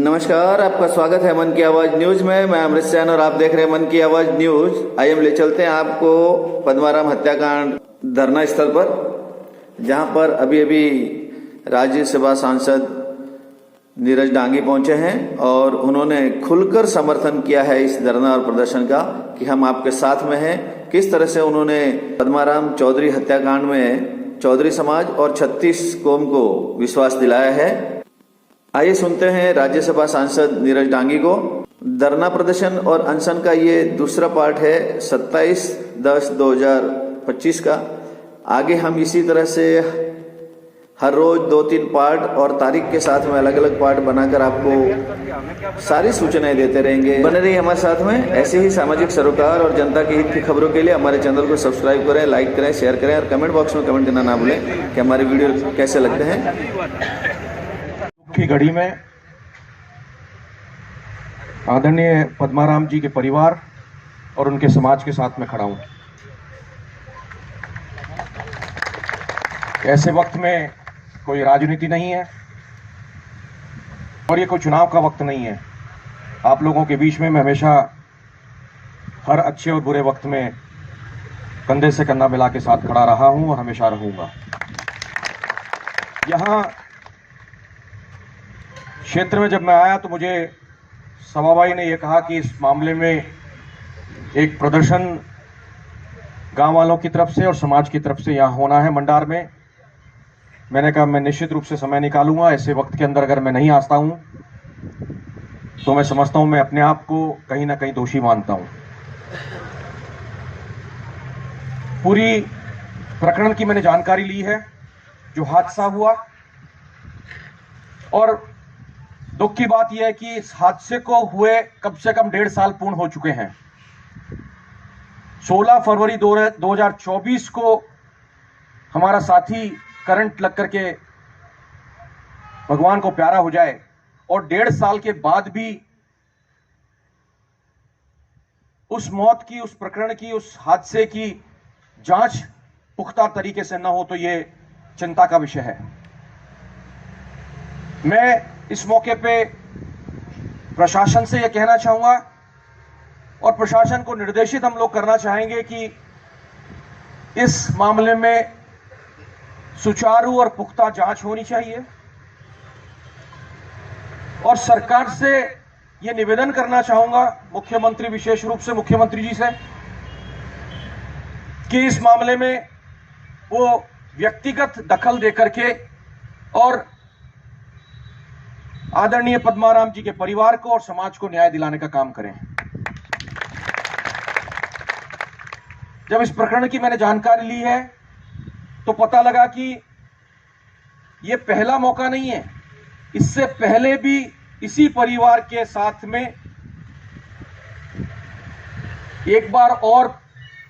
नमस्कार, आपका स्वागत है मन की आवाज न्यूज में। मैं अमृत सैन और आप देख रहे हैं मन की आवाज न्यूज। आइए हम ले चलते हैं आपको पद्माराम हत्याकांड धरना स्थल पर, जहां पर अभी अभी राज्यसभा सांसद नीरज डांगी पहुंचे हैं और उन्होंने खुलकर समर्थन किया है इस धरना और प्रदर्शन का कि हम आपके साथ में हैं। किस तरह से उन्होंने पद्माराम चौधरी हत्याकांड में चौधरी समाज और 36 कौम को विश्वास दिलाया है। आइए सुनते हैं राज्यसभा सांसद नीरज डांगी को। धरना प्रदर्शन और अनशन का ये दूसरा पार्ट है 27/10/2025 का। आगे हम इसी तरह से हर रोज 2-3 पार्ट और तारीख के साथ में अलग अलग पार्ट बनाकर आपको सारी सूचनाएं देते रहेंगे। बने रहिए हमारे साथ में। ऐसे ही सामाजिक सरोकार और जनता के हित की खबरों के लिए हमारे चैनल को सब्सक्राइब करें, लाइक करें, शेयर करें और कमेंट बॉक्स में कमेंट करना ना भूलें कि हमारे वीडियो कैसे लगते हैं। की घड़ी में आदरणीय पद्माराम जी के परिवार और उनके समाज के साथ में खड़ा हूं। ऐसे वक्त में कोई राजनीति नहीं है और ये कोई चुनाव का वक्त नहीं है। आप लोगों के बीच में मैं हमेशा हर अच्छे और बुरे वक्त में कंधे से कंधा मिला के साथ खड़ा रहा हूं और हमेशा रहूंगा। यहां क्षेत्र में जब मैं आया तो मुझे सभाबाई ने यह कहा कि इस मामले में एक प्रदर्शन गांव वालों की तरफ से और समाज की तरफ से यहां होना है मंडार में। मैंने कहा मैं निश्चित रूप से समय निकालूंगा। ऐसे वक्त के अंदर अगर मैं नहीं आता हूं तो मैं समझता हूं मैं अपने आप को कहीं ना कहीं दोषी मानता हूं। पूरी प्रकरण की मैंने जानकारी ली है, जो हादसा हुआ, और दुख की बात यह है कि इस हादसे को हुए कम से कम 1.5 साल पूर्ण हो चुके हैं। 16 फरवरी 2024 को हमारा साथी करंट लग करके भगवान को प्यारा हो जाए और 1.5 साल के बाद भी उस मौत की, उस प्रकरण की, उस हादसे की जांच पुख्ता तरीके से न हो तो यह चिंता का विषय है। मैं इस मौके पे प्रशासन से यह कहना चाहूंगा और प्रशासन को निर्देशित हम लोग करना चाहेंगे कि इस मामले में सुचारू और पुख्ता जांच होनी चाहिए और सरकार से यह निवेदन करना चाहूंगा, मुख्यमंत्री, विशेष रूप से मुख्यमंत्री जी से, कि इस मामले में वो व्यक्तिगत दखल देकर के और आदरणीय पद्माराम जी के परिवार को और समाज को न्याय दिलाने का काम करें। जब इस प्रकरण की मैंने जानकारी ली है तो पता लगा कि यह पहला मौका नहीं है। इससे पहले भी इसी परिवार के साथ में एक बार और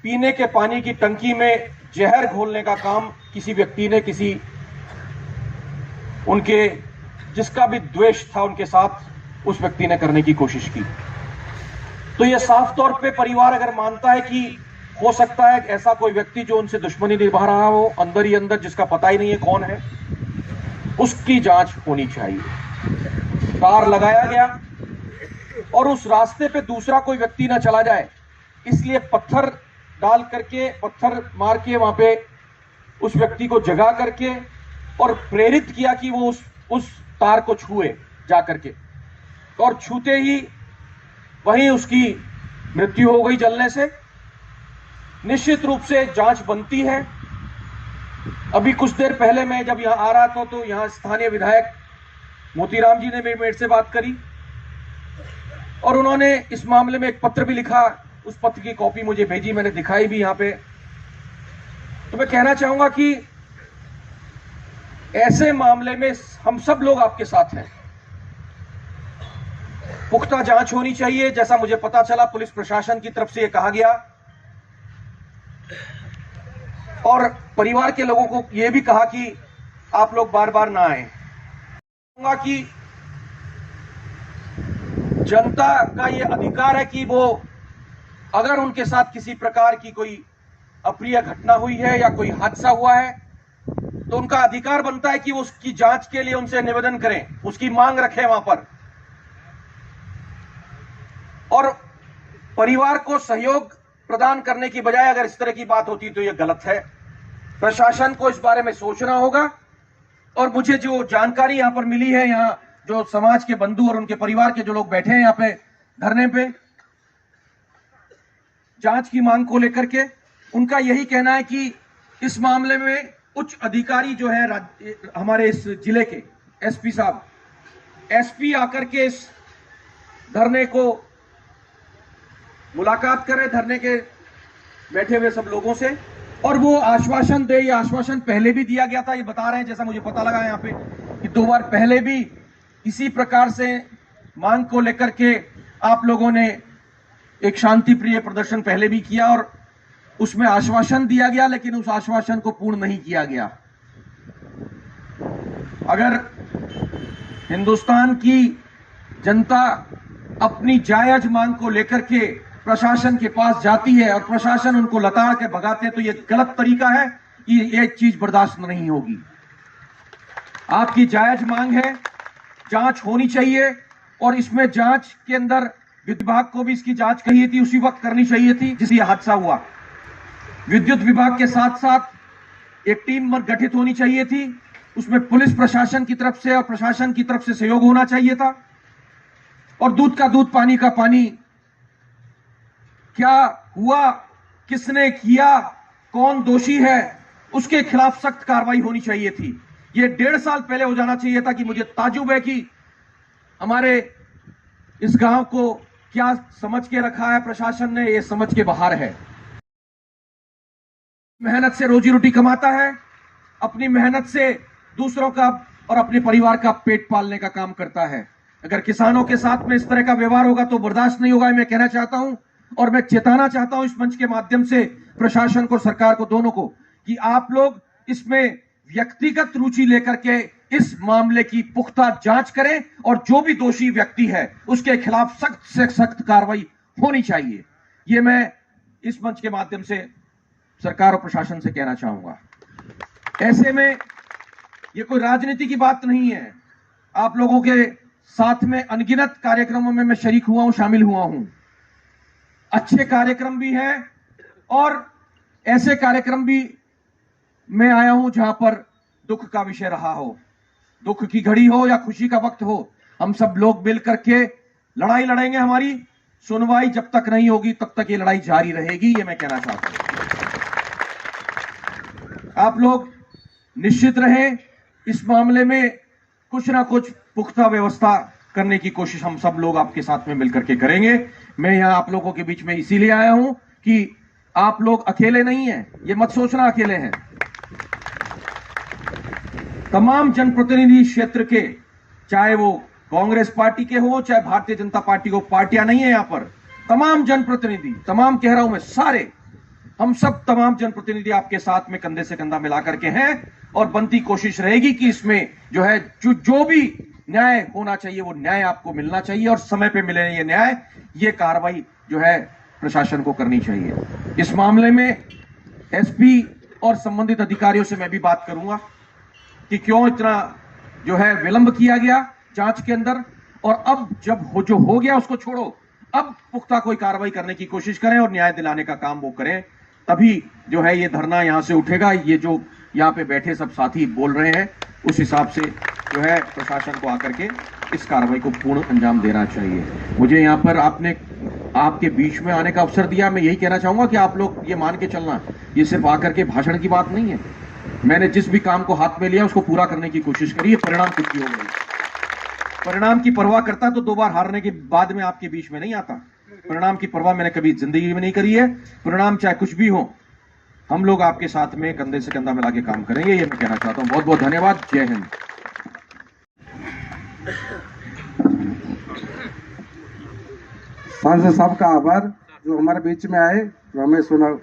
पीने के पानी की टंकी में जहर घोलने का काम किसी व्यक्ति ने, किसी उनके जिसका भी द्वेष था उनके साथ, उस व्यक्ति ने करने की कोशिश की। तो यह साफ तौर पे परिवार अगर मानता है कि हो सकता है ऐसा कोई व्यक्ति जो उनसे दुश्मनी निभा रहा हो अंदर ही अंदर, जिसका पता ही नहीं है कौन है, उसकी जांच होनी चाहिए। तार लगाया गया और उस रास्ते पे दूसरा कोई व्यक्ति ना चला जाए, इसलिए पत्थर डाल करके, पत्थर मार के वहां पे उस व्यक्ति को जगा करके और प्रेरित किया कि वो उस तार को छुए जा करके, और छूते ही वहीं उसकी मृत्यु हो गई जलने से। निश्चित रूप से जांच बनती है। अभी कुछ देर पहले मैं जब यहां आ रहा था तो यहां स्थानीय विधायक मोतीराम जी ने मेरे से बात करी और उन्होंने इस मामले में एक पत्र भी लिखा। उस पत्र की कॉपी मुझे भेजी, मैंने दिखाई भी यहां पे। तो मैं कहना चाहूंगा कि ऐसे मामले में हम सब लोग आपके साथ हैं। पुख्ता जांच होनी चाहिए। जैसा मुझे पता चला, पुलिस प्रशासन की तरफ से यह कहा गया और परिवार के लोगों को यह भी कहा कि आप लोग बार बार ना आए। कि जनता का यह अधिकार है कि वो अगर उनके साथ किसी प्रकार की कोई अप्रिय घटना हुई है या कोई हादसा हुआ है तो उनका अधिकार बनता है कि वो उसकी जांच के लिए उनसे निवेदन करें, उसकी मांग रखें वहां पर। परिवार को सहयोग प्रदान करने की बजाय अगर इस तरह की बात होती तो यह गलत है। प्रशासन को इस बारे में सोचना होगा। और मुझे जो जानकारी यहां पर मिली है, यहां जो समाज के बंधु और उनके परिवार के जो लोग बैठे हैं यहां पे धरने पे जांच की मांग को लेकर के, उनका यही कहना है कि इस मामले में उच्च अधिकारी जो है हमारे इस जिले के एसपी साहब, एसपी आकर के इस धरने को मुलाकात करें, धरने के बैठे हुए सब लोगों से, और वो आश्वासन दे। ये आश्वासन पहले भी दिया गया था, ये बता रहे हैं, जैसा मुझे पता लगा यहाँ पे कि 2 बार पहले भी इसी प्रकार से मांग को लेकर के आप लोगों ने एक शांति प्रिय प्रदर्शन पहले भी किया और उसमें आश्वासन दिया गया, लेकिन उस आश्वासन को पूर्ण नहीं किया गया। अगर हिंदुस्तान की जनता अपनी जायज मांग को लेकर के प्रशासन के पास जाती है और प्रशासन उनको लताड़ के भगाते हैं, तो यह गलत तरीका है, ये चीज बर्दाश्त नहीं होगी। आपकी जायज मांग है, जांच होनी चाहिए, और इसमें जांच के अंदर विभाग को भी इसकी जांच कही थी, उसी वक्त करनी चाहिए थी जिस ये हादसा हुआ। विद्युत विभाग के साथ साथ एक टीम गठित होनी चाहिए थी, उसमें पुलिस प्रशासन की तरफ से और प्रशासन की तरफ से सहयोग होना चाहिए था। और दूध का दूध, पानी का पानी, क्या हुआ, किसने किया, कौन दोषी है, उसके खिलाफ सख्त कार्रवाई होनी चाहिए थी। ये 1.5 साल पहले हो जाना चाहिए था। कि मुझे ताज्जुब है कि हमारे इस गांव को क्या समझ के रखा है प्रशासन ने, ये समझ के बाहर है। मेहनत से रोजी रोटी कमाता है, अपनी मेहनत से दूसरों का और अपने परिवार का पेट पालने का काम करता है। अगर किसानों के साथ में इस तरह का व्यवहार होगा तो बर्दाश्त नहीं होगा। मैं कहना चाहता हूं और मैं चेताना चाहता हूं इस मंच के माध्यम से प्रशासन को, सरकार को, दोनों को, कि आप लोग इसमें व्यक्तिगत रुचि लेकर के इस मामले की पुख्ता जांच करें और जो भी दोषी व्यक्ति है उसके खिलाफ सख्त से सख्त कार्रवाई होनी चाहिए। ये मैं इस मंच के माध्यम से सरकार और प्रशासन से कहना चाहूंगा। ऐसे में ये कोई राजनीति की बात नहीं है। आप लोगों के साथ में अनगिनत कार्यक्रमों में मैं शरीक हुआ हूं, शामिल हुआ हूं। अच्छे कार्यक्रम भी हैं और ऐसे कार्यक्रम भी मैं आया हूं जहां पर दुख का विषय रहा हो, दुख की घड़ी हो या खुशी का वक्त हो, हम सब लोग मिल करके लड़ाई लड़ेंगे। हमारी सुनवाई जब तक नहीं होगी तब तक ये लड़ाई जारी रहेगी, ये मैं कहना चाहता हूं। आप लोग निश्चित रहें, इस मामले में कुछ ना कुछ पुख्ता व्यवस्था करने की कोशिश हम सब लोग आपके साथ में मिलकर के करेंगे। मैं यहां आप लोगों के बीच में इसीलिए आया हूं कि आप लोग अकेले नहीं हैं, ये मत सोचना अकेले हैं। तमाम जनप्रतिनिधि क्षेत्र के, चाहे वो कांग्रेस पार्टी के हो चाहे भारतीय जनता पार्टी को, पार्टियां नहीं है यहां पर, तमाम जनप्रतिनिधि, तमाम कह रहा हूं मैं, सारे, हम सब तमाम जनप्रतिनिधि आपके साथ में कंधे से कंधा मिला करके हैं और बनती कोशिश रहेगी कि इसमें जो है जो भी न्याय होना चाहिए वो न्याय आपको मिलना चाहिए और समय पे मिले ये न्याय, ये कार्रवाई जो है प्रशासन को करनी चाहिए। इस मामले में एसपी और संबंधित अधिकारियों से मैं भी बात करूंगा कि क्यों इतना जो है विलंब किया गया जांच के अंदर, और अब जब जो हो गया उसको छोड़ो, अब पुख्ता कोई कार्रवाई करने की कोशिश करें और न्याय दिलाने का काम वो करें, तभी जो है ये धरना यहां से उठेगा। ये जो यहां पे बैठे सब साथी बोल रहे हैं उस हिसाब से जो है प्रशासन को आकर के इस कार्रवाई को पूर्ण अंजाम देना चाहिए। मुझे यहां पर आपके बीच में आने का अवसर दिया, मैं यही कहना चाहूंगा कि आप लोग ये मान के चलना, ये सिर्फ आकर के भाषण की बात नहीं है। मैंने जिस भी काम को हाथ में लिया उसको पूरा करने की कोशिश करी है, परिणाम कुछ भी हो गई। परिणाम की परवाह करता तो 2 बार हारने के बाद में आपके बीच में नहीं आता। परिणाम की परवाह मैंने कभी जिंदगी में नहीं करी है। परिणाम चाहे कुछ भी हो, हम लोग आपके साथ में कंधे से कंधा मिला के काम करेंगे, ये मैं कहना चाहता हूं। बहुत बहुत धन्यवाद। जय हिंद। सांसद साहब का आभार जो हमारे बीच में आए, जो हमें सुना।